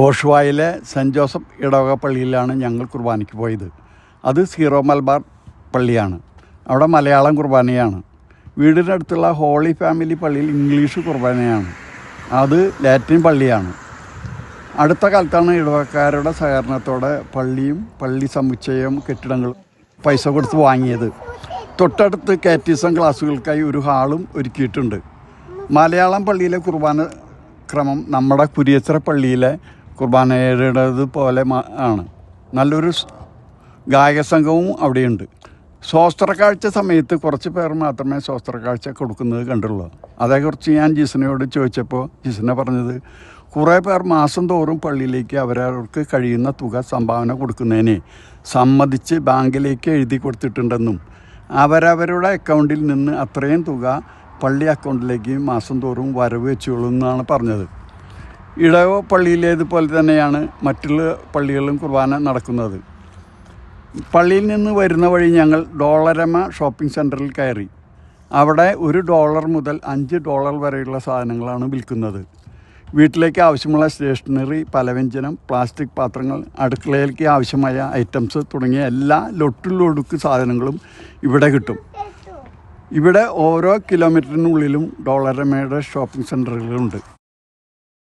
ഓഷുവായിലെ cent Joseph ഇടവക പള്ളിയിലാണ് ഞങ്ങൾ കുർബാനയ്ക്ക് പോയത്. അത് സീറോ മലബാർ പള്ളിയാണ്. അവിടെ മലയാളം കുർബാനയാണ്. വീടിനടുത്തുള്ള ഹോളി ഫാമിലി പള്ളിയിൽ ഇംഗ്ലീഷ് കുർബാനയാണ്. അത് ലാറ്റിൻ പള്ളിയാണ്. അടുത്ത കാലത്താണ് ഇടവക്കാരുടെ സഹകരണത്തോടെ പള്ളിയും പള്ളി സമുച്ചയവും കെട്ടിടങ്ങളും പൈസ കൊടുത്ത് വാങ്ങിയത്. തൊട്ടടുത്ത് കാറ്റീസം ക്ലാസ്സുകൾക്കായി ഒരു ഹാളും ഒരുക്കിയിട്ടുണ്ട്. മലയാളം പള്ളിയിലെ കുർബാന ക്രമം നമ്മുടെ കുരിയച്ചിറ പള്ളിയിലെ കുർബാനയുടേതുപോലെ ആണ്. നല്ലൊരു ഗായക സംഘവും അവിടെയുണ്ട്. സ്വസ്ത്രക്കാഴ്ച സമയത്ത് കുറച്ച് പേർ മാത്രമേ സ്വസ്ത്രക്കാഴ്ച കൊടുക്കുന്നത് കണ്ടുള്ളൂ. അതേക്കുറിച്ച് ഞാൻ ജിസനയോട് ചോദിച്ചപ്പോൾ ജിസന പറഞ്ഞത്, കുറേ പേർ മാസം തോറും പള്ളിയിലേക്ക് അവരവർക്ക് കഴിയുന്ന തുക സംഭാവന കൊടുക്കുന്നതിന് സമ്മതിച്ച് ബാങ്കിലേക്ക് എഴുതി കൊടുത്തിട്ടുണ്ടെന്നും അവരവരുടെ അക്കൗണ്ടിൽ നിന്ന് അത്രയും തുക പള്ളി അക്കൗണ്ടിലേക്ക് മാസം തോറും വരവ് വെച്ചോളൂ എന്നാണ് പറഞ്ഞത്. ഇടവ പള്ളിയിലേതുപോലെ തന്നെയാണ് മറ്റുള്ള പള്ളികളിലും കുർബാന നടക്കുന്നത്. പള്ളിയിൽ നിന്ന് വരുന്ന വഴി ഞങ്ങൾ ഡോളരമ ഷോപ്പിംഗ് സെൻറ്ററിൽ കയറി. അവിടെ $1 മുതൽ $5 വരെയുള്ള സാധനങ്ങളാണ് വിൽക്കുന്നത്. വീട്ടിലേക്ക് ആവശ്യമുള്ള സ്റ്റേഷനറി, പലവ്യഞ്ജനം, പ്ലാസ്റ്റിക് പാത്രങ്ങൾ, അടുക്കളയിലേക്ക് ആവശ്യമായ ഐറ്റംസ് തുടങ്ങിയ എല്ലാ ലൊട്ടിലൊടുക്ക് സാധനങ്ങളും ഇവിടെ കിട്ടും. ഇവിടെ ഓരോ കിലോമീറ്ററിനുള്ളിലും ഡോളരമയുടെ ഷോപ്പിംഗ് സെൻറ്ററുകളുണ്ട്.